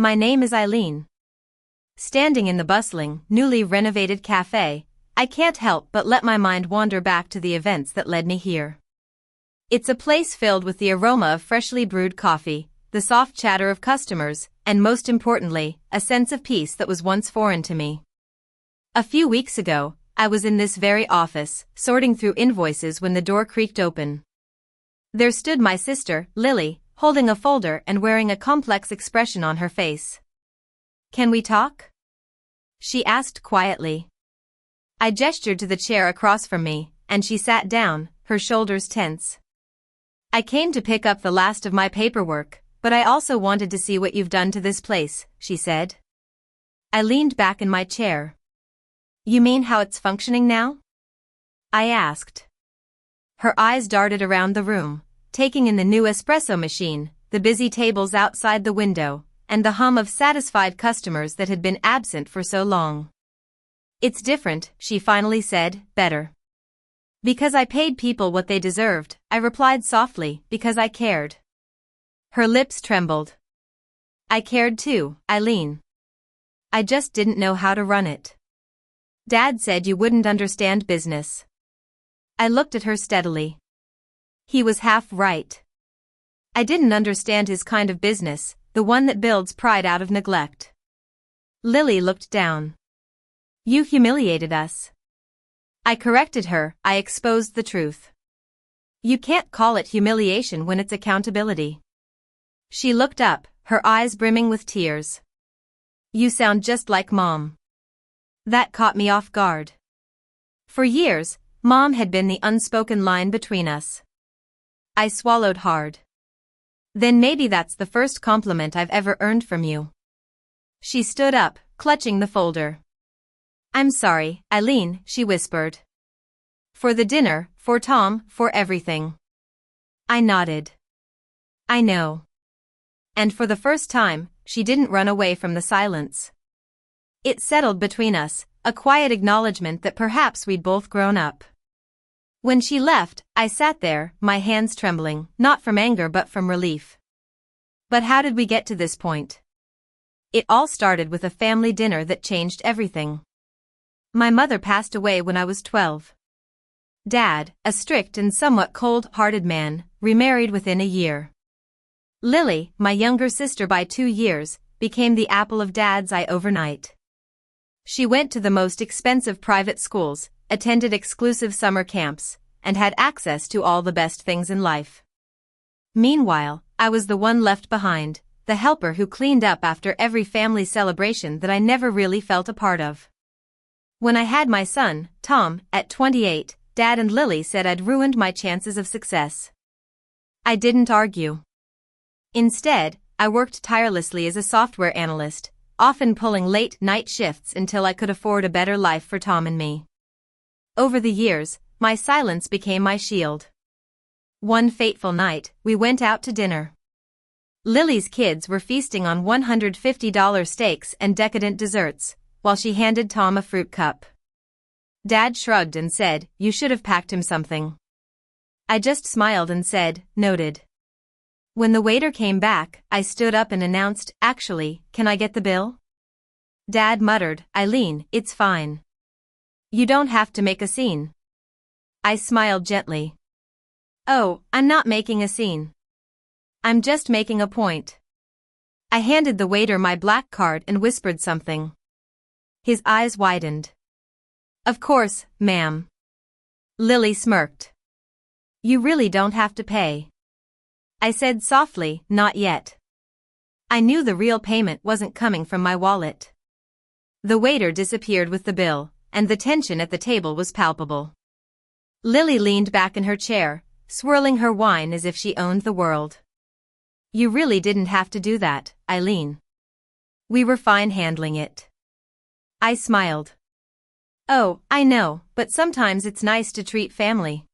My name is Eileen. Standing in the bustling, newly renovated cafe, I can't help but let my mind wander back to the events that led me here. It's a place filled with the aroma of freshly brewed coffee, the soft chatter of customers, and most importantly, a sense of peace that was once foreign to me. A few weeks ago, I was in this very office, sorting through invoices when the door creaked open. There stood my sister, Lily, holding a folder and wearing a complex expression on her face. "Can we talk?" she asked quietly. I gestured to the chair across from me, and she sat down, her shoulders tense. "I came to pick up the last of my paperwork, but I also wanted to see what you've done to this place," she said. I leaned back in my chair. "You mean how it's functioning now?" I asked. Her eyes darted around the room, taking in the new espresso machine, the busy tables outside the window, and the hum of satisfied customers that had been absent for so long. "It's different," she finally said, "better. Because I paid people what they deserved," I replied softly, "because I cared." Her lips trembled. "I cared too, Eileen. I just didn't know how to run it. Dad said you wouldn't understand business." I looked at her steadily. He was half right. I didn't understand his kind of business, the one that builds pride out of neglect. Lily looked down. "You humiliated us." I corrected her, I exposed the truth. "You can't call it humiliation when it's accountability." She looked up, her eyes brimming with tears. "You sound just like Mom." That caught me off guard. For years, Mom had been the unspoken line between us. I swallowed hard. "Then maybe that's the first compliment I've ever earned from you." She stood up, clutching the folder. "I'm sorry, Eileen," she whispered. "For the dinner, for Tom, for everything." I nodded. "I know." And for the first time, she didn't run away from the silence. It settled between us, a quiet acknowledgement that perhaps we'd both grown up. When she left, I sat there, my hands trembling, not from anger but from relief. But how did we get to this point? It all started with a family dinner that changed everything. My mother passed away when I was 12. Dad, a strict and somewhat cold-hearted man, remarried within a year. Lily, my younger sister by 2 years, became the apple of Dad's eye overnight. She went to the most expensive private schools, attended exclusive summer camps, and had access to all the best things in life. Meanwhile, I was the one left behind, the helper who cleaned up after every family celebration that I never really felt a part of. When I had my son, Tom, at 28, Dad and Lily said I'd ruined my chances of success. I didn't argue. Instead, I worked tirelessly as a software analyst, often pulling late night shifts until I could afford a better life for Tom and me. Over the years, my silence became my shield. One fateful night, we went out to dinner. Lily's kids were feasting on $150 steaks and decadent desserts, while she handed Tom a fruit cup. Dad shrugged and said, "You should have packed him something." I just smiled and said, "Noted." When the waiter came back, I stood up and announced, "Actually, can I get the bill?" Dad muttered, "Eileen, it's fine. You don't have to make a scene." I smiled gently. "Oh, I'm not making a scene. I'm just making a point." I handed the waiter my black card and whispered something. His eyes widened. "Of course, ma'am." Lily smirked. "You really don't have to pay." I said softly, "Not yet." I knew the real payment wasn't coming from my wallet. The waiter disappeared with the bill, and the tension at the table was palpable. Lily leaned back in her chair, swirling her wine as if she owned the world. "You really didn't have to do that, Eileen. We were fine handling it." I smiled. "Oh, I know, but sometimes it's nice to treat family."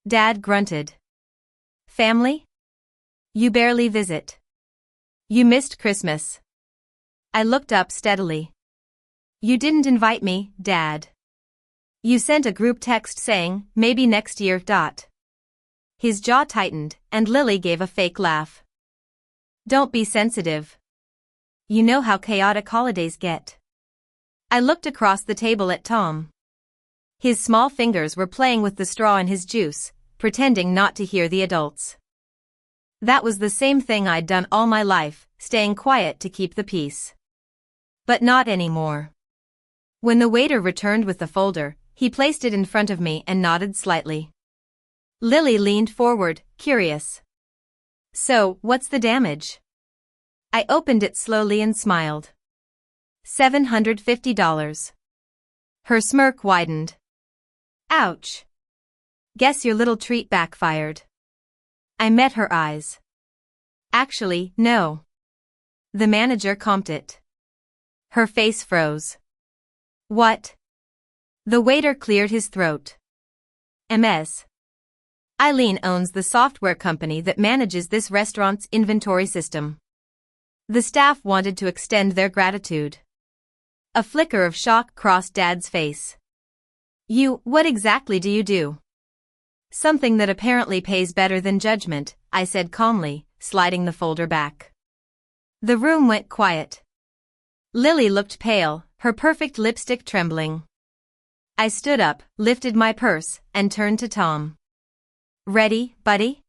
Dad grunted. "Family? You barely visit. You missed Christmas." I looked up steadily. "You didn't invite me, Dad. You sent a group text saying, maybe next year. His jaw tightened, and Lily gave a fake laugh. "Don't be sensitive. You know how chaotic holidays get. I looked across the table at Tom. His small fingers were playing with the straw in his juice, pretending not to hear the adults. That was the same thing I'd done all my life, staying quiet to keep the peace. But not anymore. When the waiter returned with the folder, he placed it in front of me and nodded slightly. Lily leaned forward, curious. So, what's the damage? I opened it slowly and smiled. $750. Her smirk widened. Ouch. Guess your little treat backfired. I met her eyes. Actually, no. The manager comped it. Her face froze. What? The waiter cleared his throat. MS. Eileen owns the software company that manages this restaurant's inventory system. The staff wanted to extend their gratitude. A flicker of shock crossed Dad's face. What exactly do you do? Something that apparently pays better than judgment, I said calmly, sliding the folder back. The room went quiet. Lily looked pale, her perfect lipstick trembling. I stood up, lifted my purse, and turned to Tom. Ready, buddy?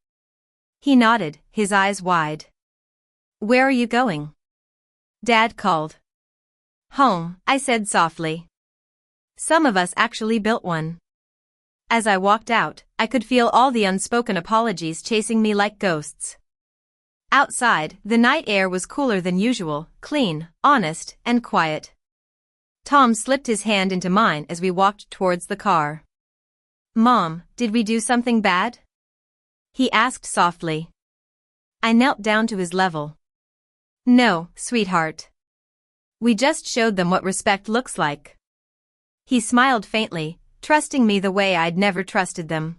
He nodded, his eyes wide. Where are you going? Dad called. Home, I said softly. Some of us actually built one. As I walked out, I could feel all the unspoken apologies chasing me like ghosts. Outside, the night air was cooler than usual, clean, honest, and quiet. Tom slipped his hand into mine as we walked towards the car. Mom, did we do something bad? He asked softly. I knelt down to his level. No, sweetheart. We just showed them what respect looks like. He smiled faintly, trusting me the way I'd never trusted them.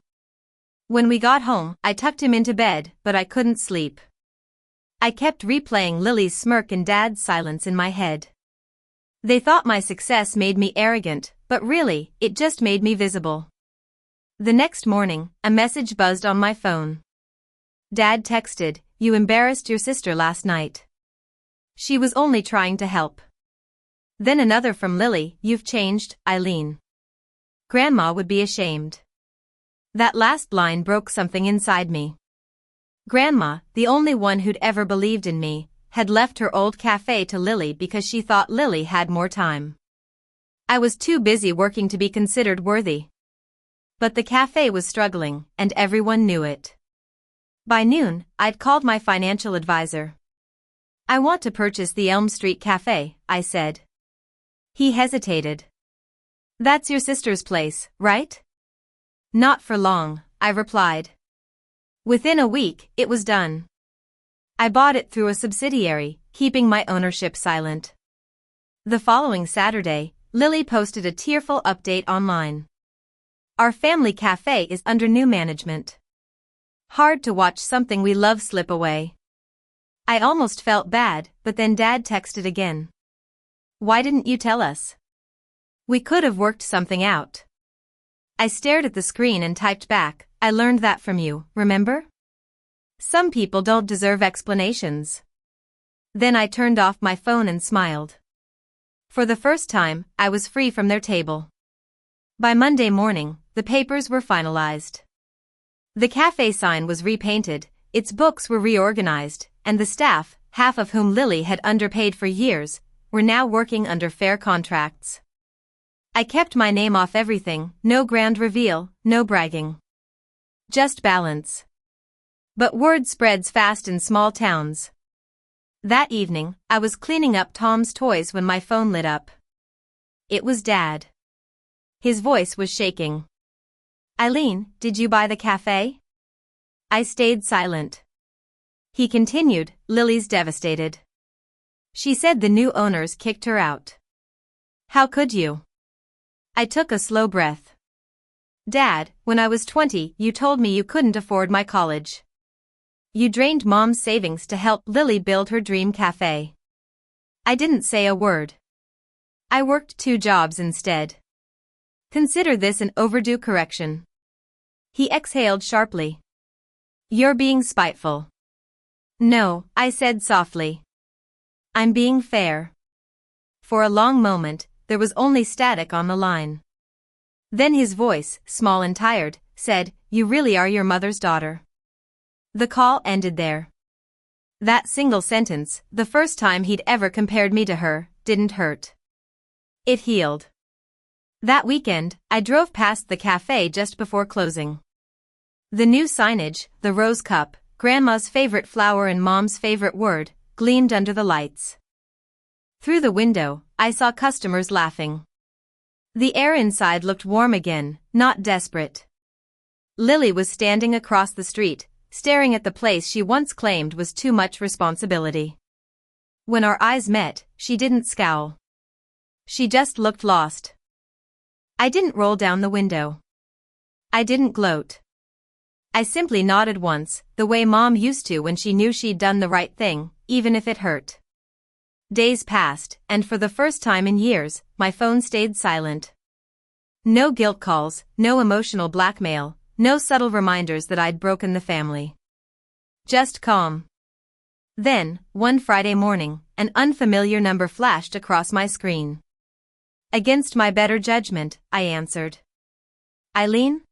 When we got home, I tucked him into bed, but I couldn't sleep. I kept replaying Lily's smirk and Dad's silence in my head. They thought my success made me arrogant, but really, it just made me visible. The next morning, a message buzzed on my phone. Dad texted, "You embarrassed your sister last night. She was only trying to help." Then another from Lily, "You've changed, Eileen. Grandma would be ashamed." That last line broke something inside me. Grandma, the only one who'd ever believed in me, had left her old cafe to Lily because she thought Lily had more time. I was too busy working to be considered worthy. But the cafe was struggling, and everyone knew it. By noon, I'd called my financial advisor. I want to purchase the Elm Street Cafe, I said. He hesitated. That's your sister's place, right? Not for long, I replied. Within a week, it was done. I bought it through a subsidiary, keeping my ownership silent. The following Saturday, Lily posted a tearful update online. Our family cafe is under new management. Hard to watch something we love slip away. I almost felt bad, but then Dad texted again. Why didn't you tell us? We could have worked something out. I stared at the screen and typed back, I learned that from you, remember? Some people don't deserve explanations. Then I turned off my phone and smiled. For the first time, I was free from their table. By Monday morning, the papers were finalized. The cafe sign was repainted, its books were reorganized, and the staff, half of whom Lily had underpaid for years, were now working under fair contracts. I kept my name off everything, no grand reveal, no bragging. Just balance. But word spreads fast in small towns. That evening, I was cleaning up Tom's toys when my phone lit up. It was Dad. His voice was shaking. Eileen, did you buy the cafe? I stayed silent. He continued, Lily's devastated. She said the new owners kicked her out. How could you? I took a slow breath. Dad, when I was 20, you told me you couldn't afford my college. You drained Mom's savings to help Lily build her dream cafe. I didn't say a word. I worked 2 jobs instead. Consider this an overdue correction. He exhaled sharply. You're being spiteful. No, I said softly. I'm being fair. For a long moment, there was only static on the line. Then his voice, small and tired, said, "You really are your mother's daughter." The call ended there. That single sentence, the first time he'd ever compared me to her, didn't hurt. It healed. That weekend, I drove past the cafe just before closing. The new signage, the rose cup, Grandma's favorite flower and Mom's favorite word, gleamed under the lights. Through the window, I saw customers laughing. The air inside looked warm again, not desperate. Lily was standing across the street, staring at the place she once claimed was too much responsibility. When our eyes met, she didn't scowl. She just looked lost. I didn't roll down the window. I didn't gloat. I simply nodded once, the way Mom used to when she knew she'd done the right thing, even if it hurt. Days passed, and for the first time in years, my phone stayed silent. No guilt calls, no emotional blackmail, no subtle reminders that I'd broken the family. Just calm. Then, one Friday morning, an unfamiliar number flashed across my screen. Against my better judgment, I answered. "Eileen?"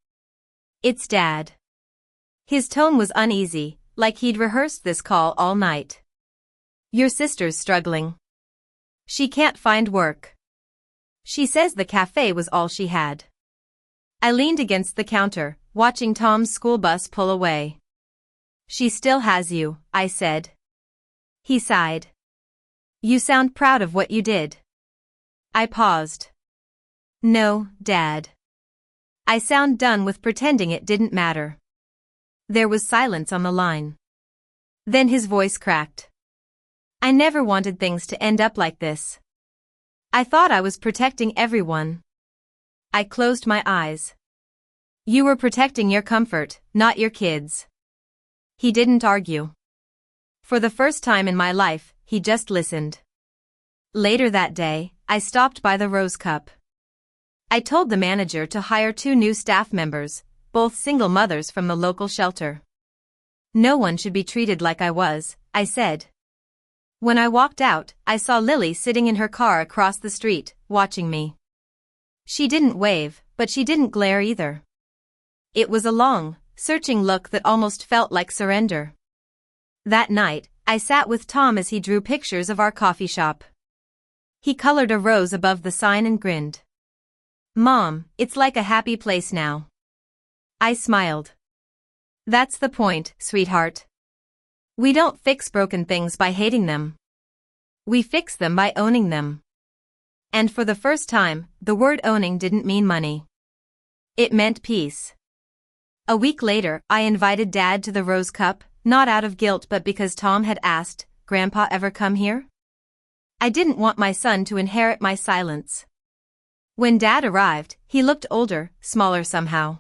"It's Dad." His tone was uneasy, like he'd rehearsed this call all night. "Your sister's struggling. She can't find work. She says the cafe was all she had." I leaned against the counter, watching Tom's school bus pull away. "She still has you," I said. He sighed. "You sound proud of what you did." I paused. "No, Dad. I sound done with pretending it didn't matter." There was silence on the line. Then his voice cracked. "I never wanted things to end up like this. I thought I was protecting everyone." I closed my eyes. "You were protecting your comfort, not your kids." He didn't argue. For the first time in my life, he just listened. Later that day, I stopped by the Rose Cup. I told the manager to hire 2 new staff members, both single mothers from the local shelter. "No one should be treated like I was," I said. When I walked out, I saw Lily sitting in her car across the street, watching me. She didn't wave, but she didn't glare either. It was a long, searching look that almost felt like surrender. That night, I sat with Tom as he drew pictures of our coffee shop. He colored a rose above the sign and grinned. "Mom, it's like a happy place now." I smiled. "That's the point, sweetheart. We don't fix broken things by hating them. We fix them by owning them." And for the first time, the word owning didn't mean money. It meant peace. A week later, I invited Dad to the Rose Cup, not out of guilt but because Tom had asked, "Grandpa ever come here?" I didn't want my son to inherit my silence. When Dad arrived, he looked older, smaller somehow.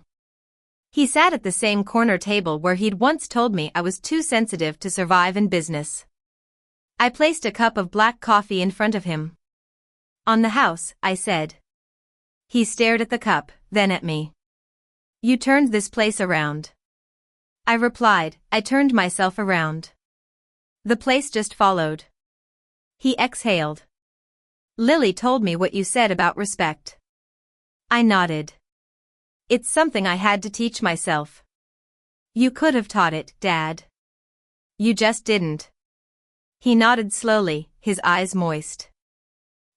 He sat at the same corner table where he'd once told me I was too sensitive to survive in business. I placed a cup of black coffee in front of him. "On the house," I said. He stared at the cup, then at me. "You turned this place around." I replied, "I turned myself around. The place just followed." He exhaled. "Lily told me what you said about respect." I nodded. "It's something I had to teach myself." "You could have taught it, Dad. You just didn't." He nodded slowly, his eyes moist.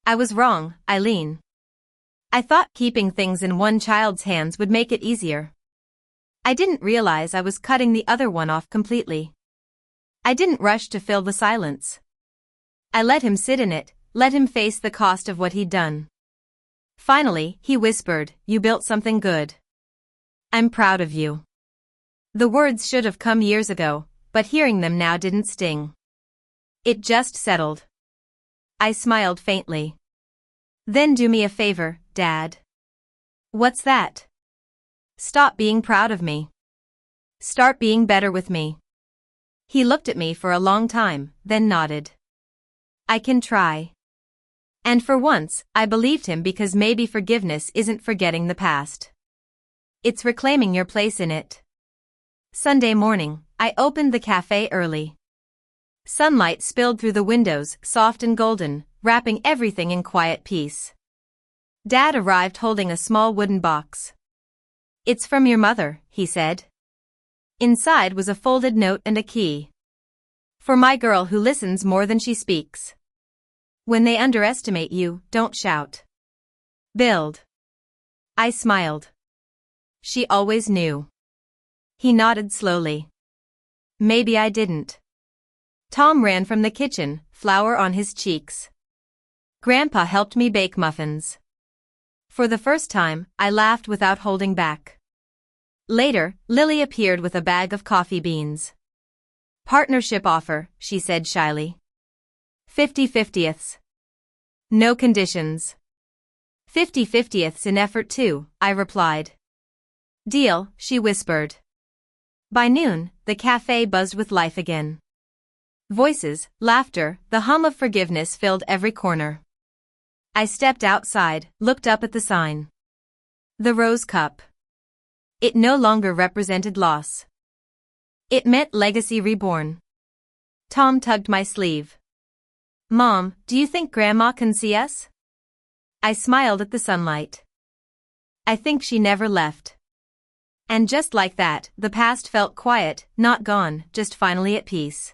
"I was wrong, Eileen. I thought keeping things in one child's hands would make it easier. I didn't realize I was cutting the other one off completely. I didn't rush to fill the silence. I let him sit in it, let him face the cost of what he'd done. Finally, he whispered, "You built something good. I'm proud of you." The words should have come years ago, but hearing them now didn't sting. It just settled. I smiled faintly. "Then do me a favor, Dad." "What's that?" "Stop being proud of me. Start being better with me." He looked at me for a long time, then nodded. "I can try." And for once, I believed him because maybe forgiveness isn't forgetting the past. It's reclaiming your place in it. Sunday morning, I opened the cafe early. Sunlight spilled through the windows, soft and golden, wrapping everything in quiet peace. Dad arrived holding a small wooden box. "It's from your mother," he said. Inside was a folded note and a key. "For my girl who listens more than she speaks. When they underestimate you, don't shout. Build." I smiled. She always knew. He nodded slowly. Maybe I didn't. Tom ran from the kitchen, flour on his cheeks. Grandpa helped me bake muffins. For the first time, I laughed without holding back. Later, Lily appeared with a bag of coffee beans. "Partnership offer," she said shyly. 50/50ths. No conditions. 50/50ths in effort too, I replied. "Deal," she whispered. By noon, the cafe buzzed with life again. Voices, laughter, the hum of forgiveness filled every corner. I stepped outside, looked up at the sign. The Rose Cup. It no longer represented loss. It meant legacy reborn. Tom tugged my sleeve. "Mom, do you think Grandma can see us?" I smiled at the sunlight. "I think she never left." And just like that, the past felt quiet, not gone, just finally at peace.